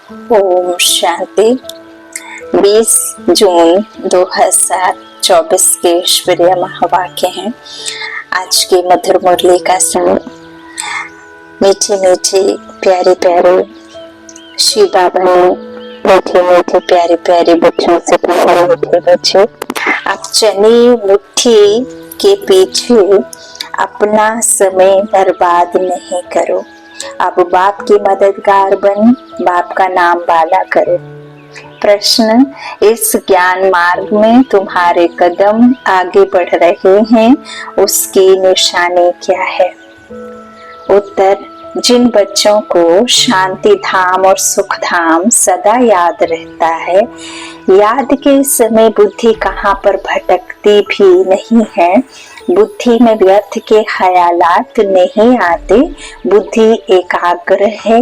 ओम शांति। 20 जून 2024 के ईश्वरीय महावाक्य हैं। आज की मधुर मुरली का समय मीठी मीठी प्यारी प्यारी शिव बाबा ने मीठी मीठी प्यारी प्यारी बच्चों से पूछा, मीठे बच्चे आप चनी मुट्ठी के पीछे अपना समय बर्बाद नहीं करो। अब बाप की मददगार बन बाप का नाम वाला करो। प्रश्न, इस ज्ञान मार्ग में तुम्हारे कदम आगे बढ़ रहे हैं, उसकी निशानी क्या है? उत्तर, जिन बच्चों को शांति धाम और सुख धाम सदा याद रहता है, याद के समय बुद्धि कहाँ पर भटकती भी नहीं है, बुद्धि में व्यर्थ के ख्यालात नहीं आते, बुद्धि एकाग्र है,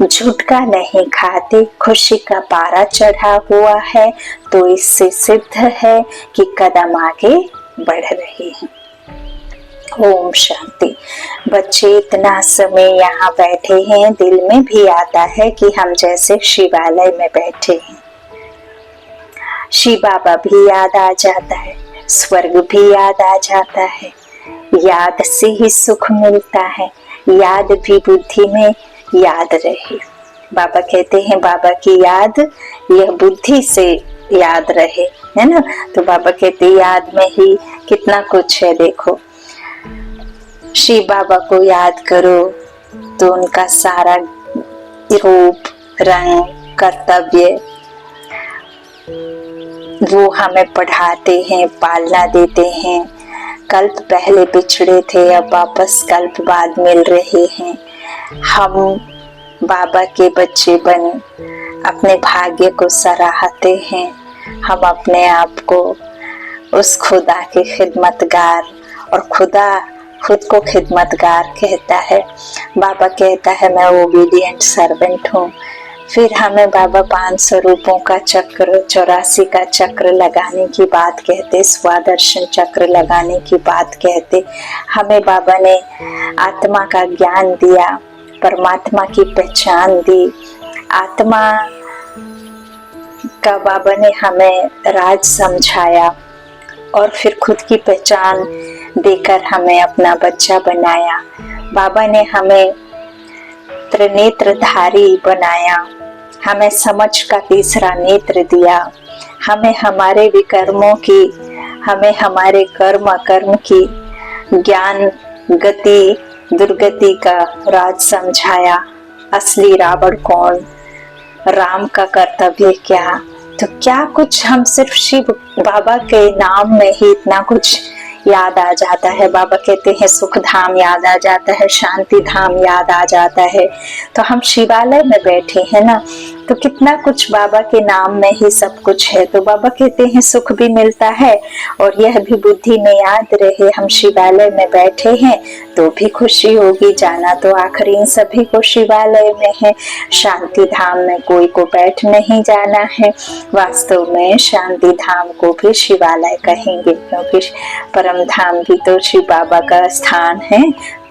झुटका नहीं खाते, खुशी का पारा चढ़ा हुआ है, तो इससे सिद्ध है कि कदम आगे बढ़ रहे हैं। ओम शांति। बच्चे इतना समय यहाँ बैठे हैं, दिल में भी आता है कि हम जैसे शिवालय में बैठे हैं। शिव बाबा भी याद आ जाता है, स्वर्ग भी याद आ जाता है। याद से ही सुख मिलता है, याद भी बुद्धि में याद रहे। बाबा कहते हैं बाबा की याद यह बुद्धि से याद रहे, है ना। तो बाबा कहते याद में ही कितना कुछ है। देखो, शिव बाबा को याद करो तो उनका सारा रूप, रंग, कर्तव्य वो हमें पढ़ाते हैं, पालना देते हैं। कल्प पहले बिछड़े थे, अब वापस कल्प बाद मिल रहे हैं। हम बाबा के बच्चे बन अपने भाग्य को सराहते हैं। हम अपने आप को उस खुदा के खिदमतगार, और खुदा खुद को खिदमतगार कहता है। बाबा कहता है मैं ओबीडिएंट सर्वेंट हूँ। फिर हमें बाबा 500 रूपों का चक्र, 84 का चक्र लगाने की बात कहते, स्वादर्शन चक्र लगाने की बात कहते। हमें बाबा ने आत्मा का ज्ञान दिया, परमात्मा की पहचान दी। आत्मा का बाबा ने हमें राज समझाया और फिर खुद की पहचान देकर हमें अपना बच्चा बनाया। बाबा ने हमें त्रिनेत्रधारी बनाया, हमें समझ का तीसरा नेत्र दिया, हमें हमारे विकर्मों की, हमें हमारे कर्म अकर्म की ज्ञान गति दुर्गति का राज समझाया। असली रावण कौन, राम का कर्तव्य क्या। तो क्या कुछ हम सिर्फ शिव बाबा के नाम में ही इतना कुछ याद आ जाता है। बाबा कहते हैं सुख धाम याद आ जाता है, शांति धाम याद आ जाता है। तो हम शिवालय में बैठे हैं ना, तो कितना कुछ बाबा के नाम में ही सब कुछ है। तो बाबा कहते हैं सुख भी मिलता है और यह भी बुद्धि में याद रहे। हम शिवालय में बैठे हैं तो भी खुशी होगी, जाना तो आखिर इन सभी को शिवालय में है। शांति धाम में कोई को बैठ नहीं जाना है। वास्तव में शांति धाम को भी शिवालय कहेंगे, क्योंकि परम धाम भी तो शिव बाबा का स्थान है।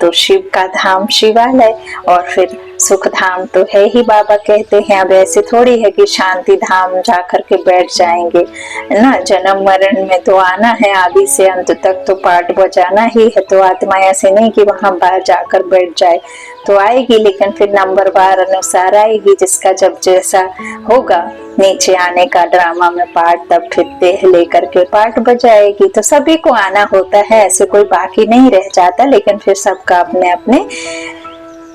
तो शिव का धाम शिवालय, और फिर सुख धाम तो है ही। बाबा कहते हैं अब ऐसे थोड़ी है कि शांति धाम जाकर के बैठ जाएंगे ना, जन्म मरण में तो आना है, आदि से अंत तक तो पाठ बजाना ही है। तो आत्मा ऐसे नहीं कि वहां बाहर जाकर बैठ जाए, तो आएगी लेकिन फिर नंबरवार अनुसार आएगी, जिसका जब जैसा होगा नीचे आने का ड्रामा में पार्ट, तब फिर देह लेकर के पार्ट बजाएगी। तो सभी को आना होता है, ऐसे कोई बाकी नहीं रह जाता, लेकिन फिर सबका अपने अपने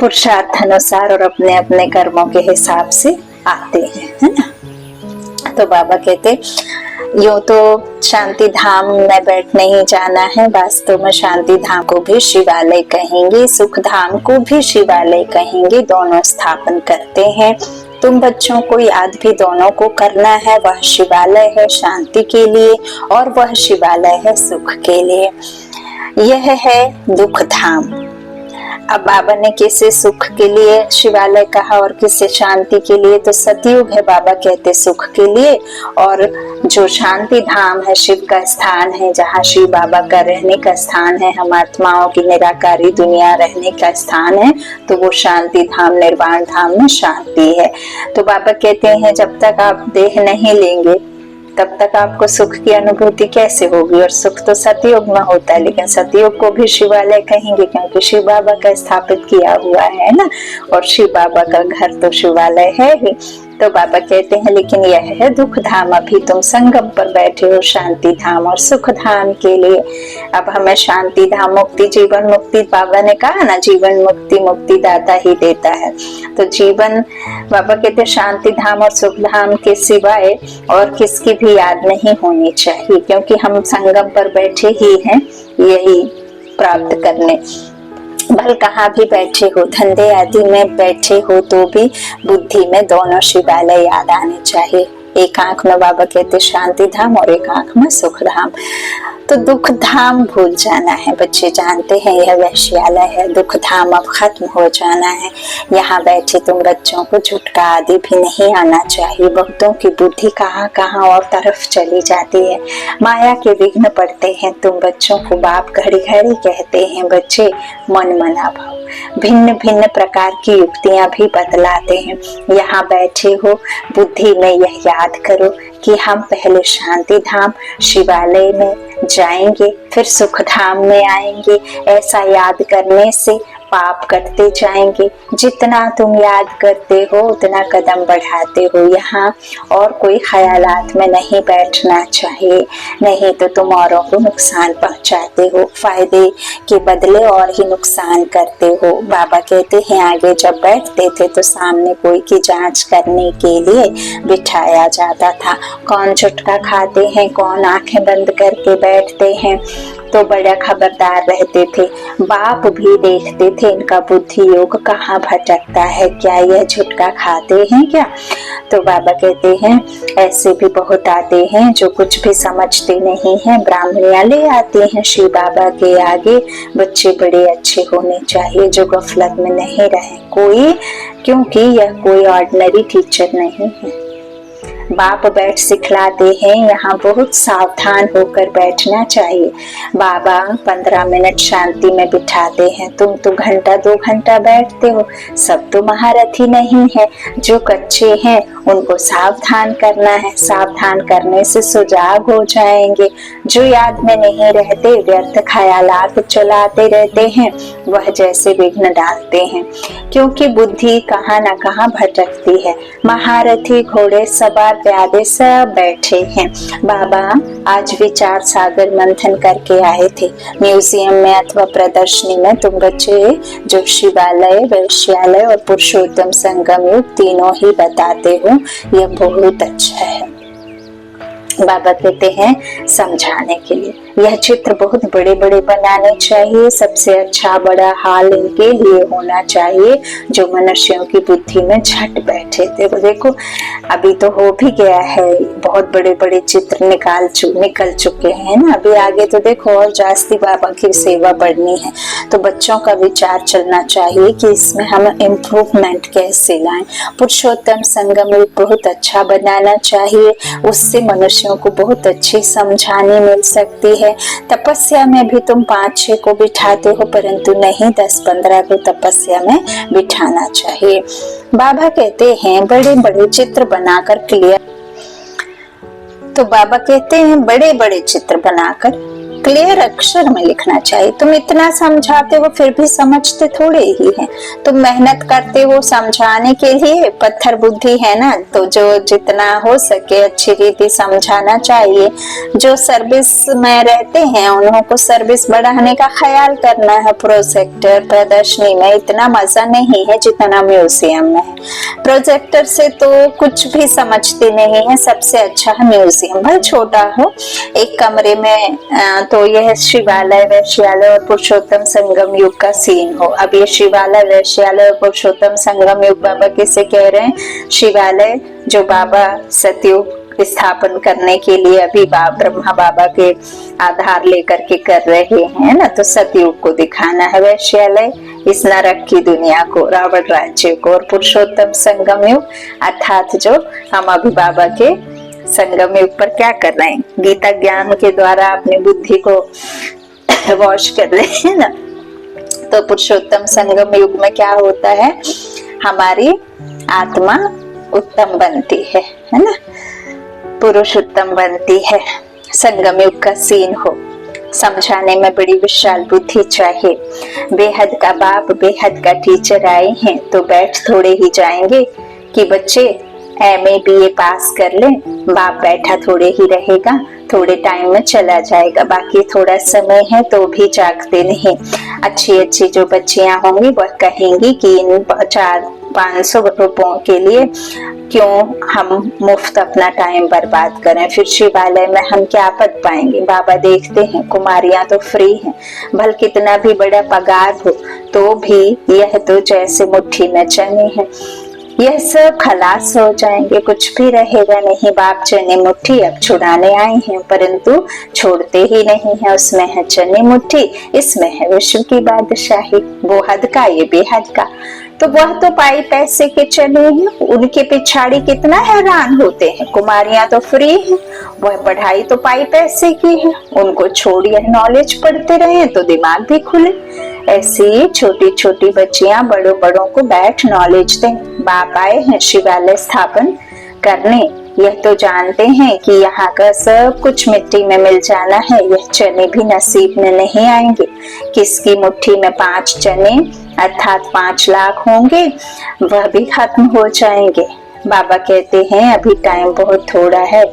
पुरुषार्थ अनुसार और अपने अपने कर्मों के हिसाब से आते हैं, है ना। तो बाबा कहते यूं तो शांति धाम में बैठ नहीं जाना है, वास्तव में शांति धाम को भी शिवालय कहेंगे, सुख धाम को भी शिवालय कहेंगे, दोनों स्थापन करते हैं। तुम बच्चों को याद भी दोनों को करना है। वह शिवालय है शांति के लिए और वह शिवालय है सुख के लिए। यह है दुख धाम। अब बाबा ने किसे सुख के लिए शिवालय कहा और किसे शांति के लिए, तो सतयुग है बाबा कहते सुख के लिए, और जो शांति धाम है शिव का स्थान है, जहाँ शिव बाबा का रहने का स्थान है, हम आत्माओं की निराकारी दुनिया रहने का स्थान है, तो वो शांति धाम निर्वाण धाम में शांति है। तो बाबा कहते हैं जब तक आप देह नहीं लेंगे तब तक आपको सुख की अनुभूति कैसे होगी, और सुख तो सतयुग में होता है, लेकिन सतयुग को भी शिवालय कहेंगे क्योंकि शिव बाबा का स्थापित किया हुआ है ना, और शिव बाबा का घर तो शिवालय है ही। तो बाबा कहते हैं लेकिन यह है दुख धाम, अभी तुम संगम पर बैठे हो शांति धाम और सुख धाम के लिए। अब हमें शांति धाम मुक्ति जीवन मुक्ति, बाबा ने कहा ना जीवन मुक्ति मुक्ति दाता ही देता है, तो जीवन बाबा कहते शांति धाम और सुख धाम के सिवाय और किसकी भी याद नहीं होनी चाहिए, क्योंकि हम संगम पर बैठे ही हैं यही प्राप्त करने। भल कहाँ भी बैठे हो, धंधे आदि में बैठे हो तो भी बुद्धि में दोनों शिवालय याद आने चाहिए। एक आंख में बाबा कहते शांति धाम और एक आंख में सुख धाम। तो दुख धाम भूल जाना है, बच्चे जानते हैं यह वैश्यालय है, दुख धाम अब खत्म हो जाना है। यहाँ बैठे तुम बच्चों को झुटका आदि भी नहीं आना चाहिए। बहुतों की बुद्धि कहाँ कहाँ और तरफ चली जाती है, माया के विघ्न पड़ते हैं। तुम बच्चों को बाप घड़ी घड़ी कहते हैं बच्चे मन मना भाव, भिन्न भिन्न प्रकार की युक्तियां भी बतलाते हैं। यहाँ बैठे हो बुद्धि में यह याद करो कि हम पहले शांति धाम शिवालय में जाएंगे फिर सुख धाम में आएंगे। ऐसा याद करने से पाप कटते जाएंगे। जितना तुम याद करते हो उतना कदम बढ़ाते हो। यहाँ और कोई ख्यालात में नहीं बैठना चाहिए, नहीं तो तुम औरों को नुकसान पहुंचाते हो, फायदे के बदले और ही नुकसान करते हो। बाबा कहते हैं आगे जब बैठते थे तो सामने कोई की जांच करने के लिए बिठाया जाता था, कौन झुटका खाते हैं, कौन आंखें बंद करके बैठते हैं, तो बड़ा खबरदार रहते थे। बाप भी देखते थे इनका बुद्धि योग कहाँ भटकता है, क्या यह झुटका खाते हैं क्या। तो बाबा कहते हैं ऐसे भी बहुत आते हैं जो कुछ भी समझते नहीं हैं, ब्राह्मणियां ले आते हैं शिव बाबा के आगे। बच्चे बड़े अच्छे होने चाहिए जो गफलत में नहीं रहे कोई, क्योंकि यह कोई ऑर्डिनरी टीचर नहीं है। बाप बैठ सिखलाते हैं, यहाँ बहुत सावधान होकर बैठना चाहिए। बाबा 15 मिनट शांति में बिठाते हैं, तुम तो घंटा 2 घंटा बैठते हो। सब तो महारथी नहीं है, जो कच्चे हैं उनको सावधान करना है। सावधान करने से सुजाग हो जाएंगे। जो याद में नहीं रहते व्यर्थ ख्यालात चलाते रहते हैं, वह जैसे विघ्न डालते हैं, क्योंकि बुद्धि कहाँ न कहाँ भटकती है। महारथी घोड़े सवार प्यादे सब बैठे हैं। बाबा आज विचार सागर मंथन करके आए थे म्यूजियम में अथवा प्रदर्शनी में। तुम बच्चे जो शिवालय, वैश्यालय और पुरुषोत्तम संगम युग तीनों ही बताते हो, यह बहुत अच्छा है। बाबा कहते हैं समझाने के लिए यह चित्र बहुत बड़े बड़े बनाने चाहिए। सबसे अच्छा बड़ा हाल इनके लिए होना चाहिए जो मनुष्यों की बुद्धि में झट बैठे। देखो अभी तो हो भी गया है, बहुत बड़े बड़े चित्र निकल चुके हैं ना। अभी आगे तो देखो और जास्ती बाबा की सेवा बढ़नी है, तो बच्चों का विचार चलना चाहिए कि इसमें हम इम्प्रूवमेंट कैसे लाएं। पुरुषोत्तम संगम युग बहुत अच्छा बनाना चाहिए, उससे मनुष्यों को बहुत अच्छी समझाने मिल सकती है। तपस्या में भी तुम 5-6 को बिठाते हो, परंतु नहीं 10-15 को तपस्या में बिठाना चाहिए। बाबा कहते हैं बड़े बड़े चित्र बनाकर क्लियर, तो बाबा कहते हैं बड़े बड़े चित्र बनाकर क्लियर अक्षर में लिखना चाहिए। तुम इतना समझाते हो फिर भी समझते थोड़े ही हैं। तुम मेहनत करते हो समझाने के लिए, पत्थर बुद्धि है ना, तो जो जितना हो सके अच्छी रीति समझाना चाहिए। जो सर्विस में रहते हैं उन्हों को सर्विस बढ़ाने का ख्याल करना है। प्रोजेक्टर प्रदर्शनी में इतना मजा नहीं है जितना म्यूजियम में है। प्रोजेक्टर से तो कुछ भी समझते नहीं है। सबसे अच्छा है म्यूजियम, भले छोटा हो, एक कमरे में तो यह शिवालय, वैश्यालय और पुरुषोत्तम संगम युग का सीन हो। अब ये शिवालय, वैश्यालय और पुरुषोत्तम संगम युग बाबा किसे कह रहे हैं? शिवालय जो बाबा सतयुग स्थापन करने के लिए अभी ब्रह्मा बाबा के आधार लेकर के कर रहे हैं ना, तो सतयुग को दिखाना है, वैश्यालय इस नरक की दुनिया को, रावण राज्य को, और पुरुषोत्तम संगम युग अर्थात जो हम अभी बाबा के संगम युग पर क्या कर रहे हैं, गीता ज्ञान के द्वारा अपनी बुद्धि को वॉश कर रहे हैं ना। तो पुरुषोत्तम संगम युग में क्या होता है, हमारी आत्मा उत्तम बनती है ना, पुरुष उत्तम बनती है। संगम युग का सीन हो, समझाने में बड़ी विशाल बुद्धि चाहिए। बेहद का बाप बेहद का टीचर आए हैं तो बैठ थोड़े ही जाएंगे कि बच्चे MA BA पास कर ले, बाप बैठा थोड़े ही रहेगा, थोड़े टाइम में चला जाएगा, बाकी थोड़ा समय है तो भी जागते नहीं। अच्छी अच्छी जो बच्चियां होंगी वह कहेंगी कि इन 400-500 रुपयों के लिए क्यों हम मुफ्त अपना टाइम बर्बाद करें, फिर शिवालय में हम क्या पद पाएंगे। बाबा देखते हैं कुमारियां तो फ्री हैं, भले कितना भी बड़ा पगार हो तो भी यह तो जैसे मुट्ठी में चने हैं, यह सब खलास हो जाएंगे, कुछ भी रहेगा नहीं। बाप चने मुट्ठी अब छुड़ाने आए हैं, परंतु छोड़ते ही नहीं है। उसमें है चने मुट्ठी, इसमें है विश्व की बादशाही, वो हद का ये बेहद का। तो वह तो पाई पैसे के चने हैं, उनके पिछाड़ी कितना हैरान होते हैं। कुमारियां तो फ्री हैं, वह पढ़ाई तो पाई पैसे की है, उनको छोड़िए नॉलेज पढ़ते रहे तो दिमाग भी खुले। ऐसी छोटी छोटी बच्चियां बड़ों बड़ों को बैठ नॉलेज दें। बाप आए हैं शिवालय स्थापन करने, यह तो जानते हैं कि यहाँ का सब कुछ मिट्टी में मिल जाना है, यह चने भी नसीब में नहीं आएंगे। किसकी मुट्ठी में 5 चने अर्थात 5 लाख होंगे, वह भी खत्म हो जाएंगे। बाबा कहते हैं अभी टाइम बहुत थोड़ा है,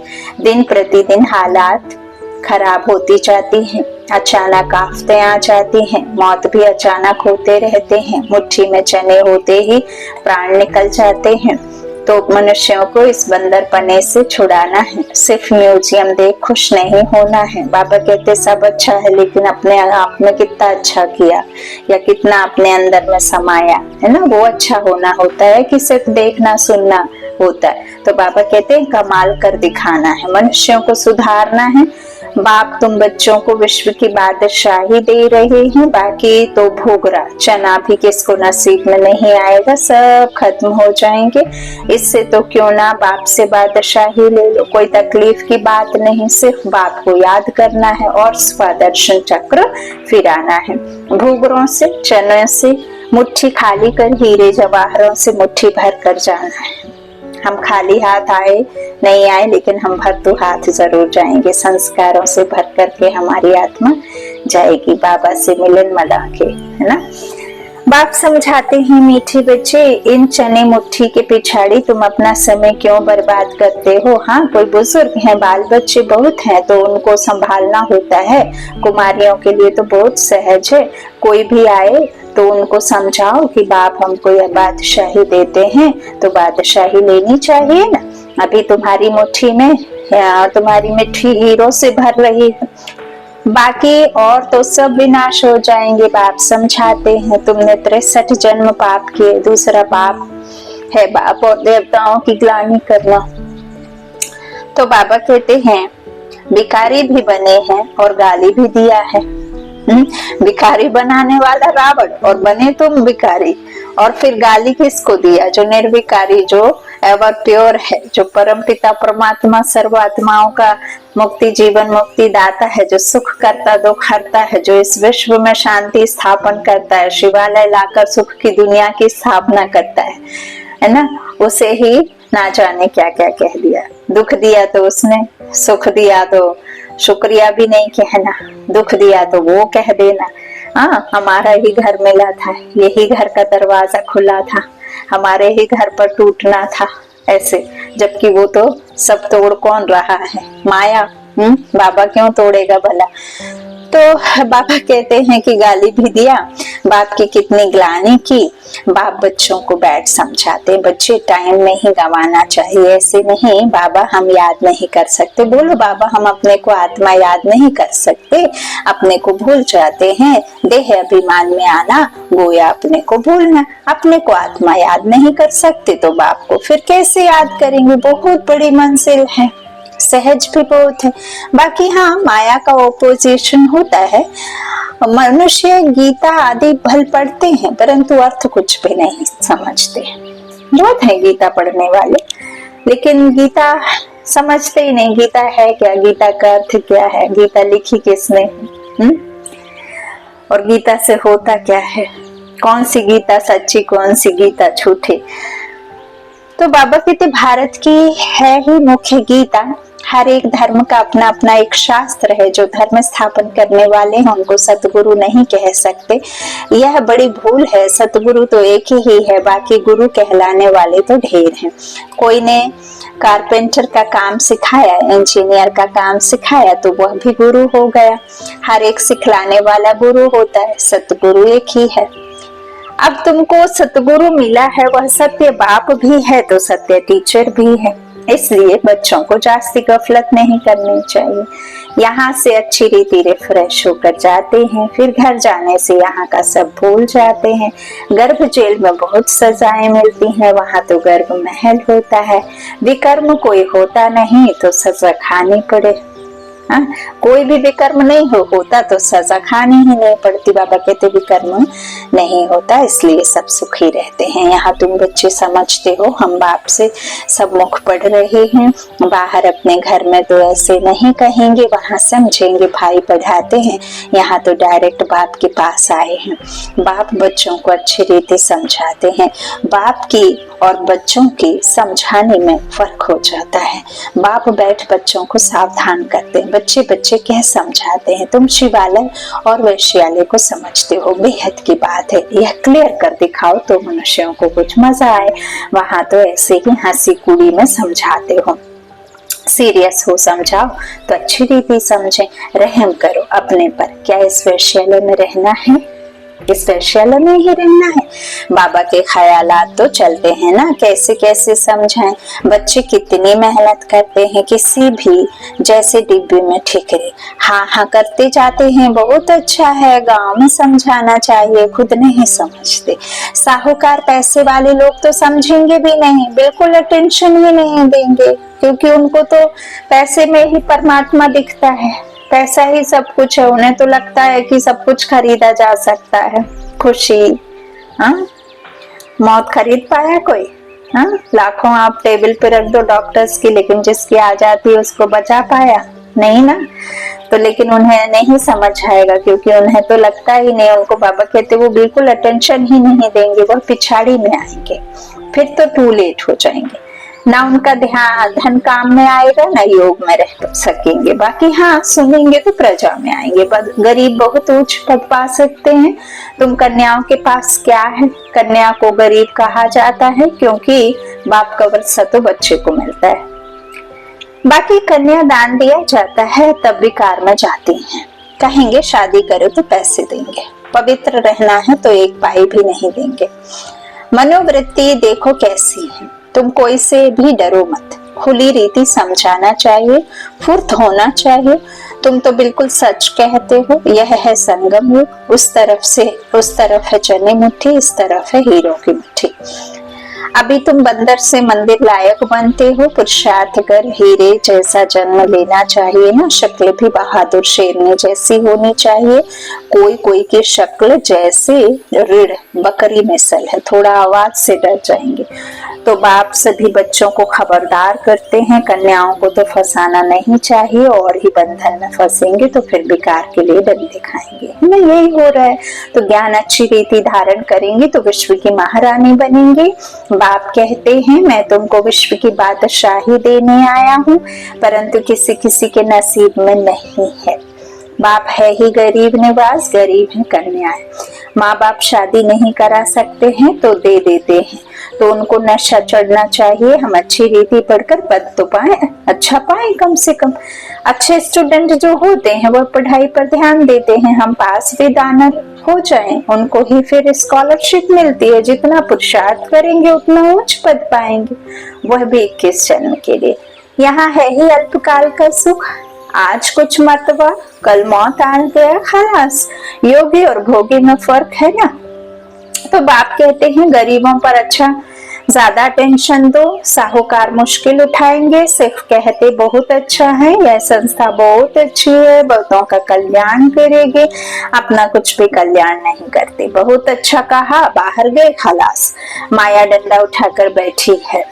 दिन प्रतिदिन हालात खराब होती जाती हैं, अचानक आफतें आ जाती हैं, मौत भी अचानक होते रहते हैं, मुट्ठी में चने होते ही प्राण निकल जाते हैं। तो मनुष्यों को इस बंदरपने से छुड़ाना है, सिर्फ म्यूजियम देख खुश नहीं होना है। बाबा कहते सब अच्छा है लेकिन अपने आप में कितना अच्छा किया या कितना अपने अंदर में समाया है ना, वो अच्छा होना होता है कि सिर्फ देखना सुनना होता है। तो बाबा कहते हैं कमाल कर दिखाना है, मनुष्यों को सुधारना है। बाप तुम बच्चों को विश्व की बादशाही दे रहे हैं, बाकी तो भोगरा चना भी किसको नसीब में नहीं आएगा, सब खत्म हो जाएंगे। इससे तो क्यों ना बाप से बादशाही ले लो, कोई तकलीफ की बात नहीं, सिर्फ बाप को याद करना है और स्वदर्शन चक्र फिराना है। भोगरों से चने से मुट्ठी खाली कर हीरे जवाहरों से मुट्ठी भर कर जाना है। हम खाली हाथ आए नहीं आए लेकिन हम भरतू हाथ जरूर जाएंगे, संस्कारों से भर करके हमारी आत्मा जाएगी बाबा से मिलन मला के, है ना। बाप समझाते हैं मीठे बच्चे, इन चने मुट्ठी के पिछाड़ी तुम अपना समय क्यों बर्बाद करते हो। हाँ कोई बुजुर्ग हैं, बाल बच्चे बहुत हैं तो उनको संभालना होता है, कुमारियों के लिए तो बहुत सहज है। कोई भी आए तो उनको समझाओ कि बाप हमको यह बादशाही देते हैं तो बादशाही लेनी चाहिए ना। अभी तुम्हारी मुट्ठी में तुम्हारी मिट्टी हीरो से भर रही है, बाकी और तो सब विनाश हो जाएंगे। बाप समझाते हैं तुमने 63 जन्म पाप किए, दूसरा पाप है बाप और देवताओं की ग्लानि करना। तो बाबा कहते हैं भिखारी भी बने हैं और गाली भी दिया है। भिखारी बनाने वाला रावण और बने तुम भिखारी, और फिर गाली किसको दिया, जो निर्विकारी, जो एवर प्योर है, जो परम पिता परमात्मा सर्वात्माओं का मुक्ति जीवन मुक्ति दाता है, जो सुख करता दुख हरता है, जो इस विश्व में शांति स्थापन करता है, शिवालय लाकर सुख की दुनिया की स्थापना करता है ना। उसे ही ना जाने क्या क्या कह दिया, दुख दिया तो उसने, सुख दिया तो शुक्रिया भी नहीं कहना, दुख दिया तो वो कह देना। हाँ हमारा ही घर मिला था, यही घर का दरवाजा खुला था, हमारे ही घर पर टूटना था ऐसे, जबकि वो तो सब तोड़ कौन रहा है, माया। बाबा क्यों तोड़ेगा भला। तो बाबा कहते हैं कि गाली भी दिया, बाप की कितनी ग्लानि की। बाप बच्चों को बैठ समझाते, बच्चे टाइम नहीं गंवाना चाहिए, ऐसे नहीं बाबा हम याद नहीं कर सकते। बोलो बाबा हम अपने को आत्मा याद नहीं कर सकते, अपने को भूल जाते हैं। देह अभिमान में आना गोया अपने को भूलना, अपने को आत्मा याद नहीं कर सकते तो बाप को फिर कैसे याद करेंगे। बहुत बड़ी मंजिल है सहज भी बहुत है। बाकी हाँ, माया का ओपोजिशन होता है। मनुष्य गीता आदि भल पढ़ते हैं परंतु अर्थ कुछ भी नहीं समझते। बहुत है गीता पढ़ने वाले, लेकिन गीता समझते ही नहीं। गीता है क्या, गीता का अर्थ क्या है, गीता लिखी किसने, और गीता से होता क्या है, कौन सी गीता सच्ची, कौन सी गीता झूठी। तो बाबा कहते भारत की है ही मुख्य गीता। हर एक धर्म का अपना अपना एक शास्त्र है। जो धर्म स्थापन करने वाले हैं उनको सतगुरु नहीं कह सकते, यह बड़ी भूल है। सतगुरु तो एक ही है, बाकी गुरु कहलाने वाले तो ढेर हैं। कोई ने कारपेंटर का काम सिखाया, इंजीनियर का काम सिखाया तो वह भी गुरु हो गया। हर एक सिखलाने वाला गुरु होता है, सतगुरु एक ही है। अब तुमको सतगुरु मिला है, वह सत्य बाप भी है तो सत्य टीचर भी है। इसलिए बच्चों को जास्ती गफलत नहीं करनी चाहिए। यहाँ से अच्छी रीति रिफ्रेश होकर जाते हैं, फिर घर जाने से यहाँ का सब भूल जाते हैं। गर्भ जेल में बहुत सजाएं मिलती हैं, वहाँ तो गर्भ महल होता है। विकर्म कोई होता नहीं तो सजा खानी पड़े। हाँ, कोई भी विकर्म नहीं होता तो सजा खानी ही नहीं पड़ती। बाबा कहते विकर्म नहीं होता, इसलिए सब सुखी रहते हैं। यहाँ तुम बच्चे समझते हो, हम बाप से सब मुख पढ़ रहे हैं। बाहर अपने घर में तो ऐसे नहीं कहेंगे, वहाँ समझेंगे, भाई पढ़ाते हैं। यहाँ तो डायरेक्ट बाप के पास आए हैं। बाप बच्चों को अच्छी रीति समझाते हैं। बाप की और बच्चों की समझाने में फर्क हो जाता है। बाप बैठ बच्चों को सावधान करते हैं, बच्चे बच्चे क्या समझाते हैं। तुम शिवालय और वैश्यालय को समझते हो, बेहद की बात है। यह क्लियर कर दिखाओ तो मनुष्यों को कुछ मजा आए। वहां तो ऐसे ही हंसी कुड़ी में समझाते हो, सीरियस हो समझाओ तो अच्छी रीति समझे। रहम करो अपने पर। क्या इस वैश्यालय में रहना है, इस वैश्यालय में ही रहना है। बाबा के ख्यालात तो चलते हैं ना, कैसे कैसे समझाएं। बच्चे कितनी मेहनत करते हैं, किसी भी जैसे डिब्बे में ठिकरे हाँ हाँ करते जाते हैं। बहुत अच्छा है, गांव में समझाना चाहिए, खुद नहीं समझते। साहूकार पैसे वाले लोग तो समझेंगे भी नहीं, बिल्कुल अटेंशन ही नहीं देंगे, क्योंकि उनको तो पैसे में ही परमात्मा दिखता है। पैसा ही सब कुछ है, उन्हें तो लगता है कि सब कुछ खरीदा जा सकता है। खुशी, हाँ, मौत खरीद पाया कोई? हाँ, लाखों आप टेबल पे रख दो डॉक्टर्स की, लेकिन जिसकी आ जाती है उसको बचा पाया नहीं ना। तो लेकिन उन्हें नहीं समझ आएगा, क्योंकि उन्हें तो लगता ही नहीं। उनको बाबा कहते वो बिल्कुल अटेंशन ही नहीं देंगे, वो पिछाड़ी में आएंगे, फिर तो टू लेट हो जाएंगे। ना उनका ध्यान धन काम में आएगा, ना योग में रह सकेंगे। बाकी हाँ, सुनेंगे तो प्रजा में आएंगे। गरीब बहुत उच्च पद पा सकते हैं। तुम कन्याओं के पास क्या है? कन्या को गरीब कहा जाता है, क्योंकि बाप का वर्षा तो बच्चे को मिलता है। बाकी कन्या दान दिया जाता है तब विकार में जाती हैं। कहेंगे शादी करो तो पैसे देंगे, पवित्र रहना है तो एक पाई भी नहीं देंगे। मनोवृत्ति देखो कैसी है। तुम कोई से भी डरो मत, खुली रीति समझाना चाहिए, फुर्त होना चाहिए। तुम तो बिल्कुल सच कहते हो। यह है संगम युग, उस तरफ है चने मुट्ठी, इस तरफ है हीरो की मुट्ठी। अभी तुम बंदर से मंदिर लायक बनते हो, पुरुषार्थ कर हीरे जैसा जन्म लेना चाहिए ना। शक्ल भी बहादुर शेरनी जैसी होनी चाहिए। कोई कोई की शक्ल जैसे रीढ़ बकरी मिसल है, थोड़ा आवाज से डर जाएंगे। तो बाप सभी बच्चों को खबरदार करते हैं, कन्याओं को तो फंसाना नहीं चाहिए, और ही बंधन में फंसेंगे तो फिर विकार के लिए डंडे खाएंगे, है ना। यही हो रहा है। तो ज्ञान अच्छी रीति धारण करेंगे तो विश्व की महारानी बनेंगे। बाप कहते हैं मैं तुमको विश्व की बादशाही देने आया हूँ, परंतु किसी किसी के नसीब में नहीं है। बाप है ही गरीब निवास, गरीब है कन्याएं। माँ बाप शादी नहीं करा सकते हैं तो दे देते हैं, तो उनको नशा चढ़ना चाहिए। हम अच्छी रीति पढ़कर पद तो पाए, अच्छा पाए कम से कम। अच्छे स्टूडेंट जो होते हैं वह पढ़ाई पर ध्यान देते हैं। हम पास भी दानव हो जाएं, उनको ही फिर स्कॉलरशिप मिलती है। जितना पुरुषार्थ करेंगे उतना उच्च पद पाएंगे, वह भी 21 जन्म के लिए। यहाँ है ही अल्पकाल का सुख, आज कुछ मतवा कल मौत आ गया खलास। योगी और भोगी में फर्क है ना। तो बाप कहते हैं गरीबों पर अच्छा ज्यादा टेंशन दो, साहूकार मुश्किल उठाएंगे, सिर्फ कहते बहुत अच्छा है, यह संस्था बहुत अच्छी है, बहुतों का कल्याण करेगी, अपना कुछ भी कल्याण नहीं करते। बहुत अच्छा कहा, बाहर गए, खलास। माया डंडा उठाकर बैठी है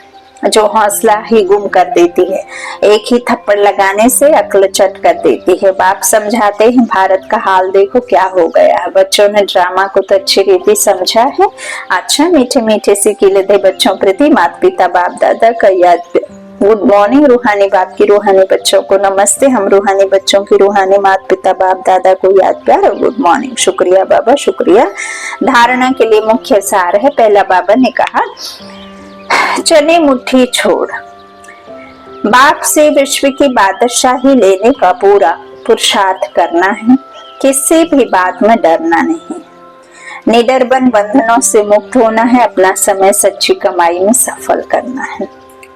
जो हौसला ही गुम कर देती है। एक ही थप्पड़ लगाने से अक्ल चट कर देती है। बाप समझाते हैं भारत का हाल देखो क्या हो गया है। बच्चों ने ड्रामा को तो अच्छी रीति समझा है। अच्छा, मीठे मीठे से कीलते बच्चों प्रति माता पिता बाप दादा का याद। गुड मॉर्निंग रूहानी बाप की रूहानी बच्चों को नमस्ते। हम रूहानी बच्चों की रूहानी माता पिता बाप दादा को याद प्यार और गुड मॉर्निंग। शुक्रिया बाबा, शुक्रिया। धारणा के लिए मुख्य सार है। पहला बाबा ने कहा, चने मुट्ठी छोड़। बाप से विश्व की बादशाही लेने का पूरा पुरुषार्थ करना है, किसी भी बात में डरना नहीं। निडर बन बंधनों से मुक्त होना है, अपना समय सच्ची कमाई में सफल करना है।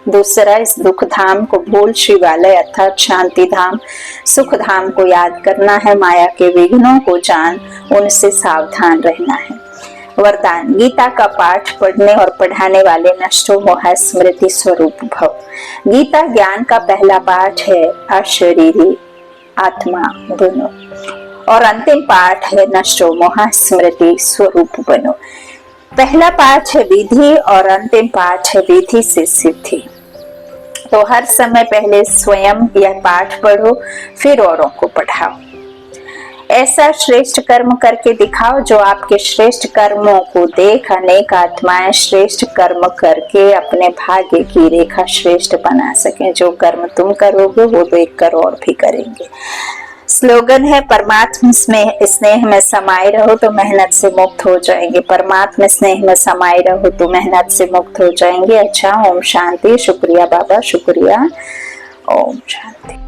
दूसरा, इस दुख धाम को भूल शिवालय अर्थात शांति धाम सुख धाम को याद करना है। माया के विघ्नों को जान उनसे सावधान रहना है। वरदान, गीता का पाठ पढ़ने और पढ़ाने वाले नष्टो मोह स्मृति स्वरूप भव। गीता ज्ञान का पहला पाठ है, अशरीरी आत्मा दोनों, और अंतिम पाठ है नष्टो मोह स्मृति स्वरूप बनो। पहला पाठ है विधि और अंतिम पाठ है विधि से सिद्धि। तो हर समय पहले स्वयं यह पाठ पढ़ो, फिर औरों को पढ़ाओ। ऐसा श्रेष्ठ कर्म करके दिखाओ जो आपके श्रेष्ठ कर्मों को देख अनेक आत्माएं श्रेष्ठ कर्म करके अपने भाग्य की रेखा श्रेष्ठ बना सकें। जो कर्म तुम करोगे वो तो 1 करोड़ भी करेंगे। स्लोगन है, परमात्मा स्नेह में समाये रहो तो मेहनत से मुक्त हो जाएंगे। परमात्मा स्नेह में समाये रहो तो मेहनत से मुक्त हो जाएंगे। अच्छा, ओम शांति। शुक्रिया बाबा, शुक्रिया। ओम शांति।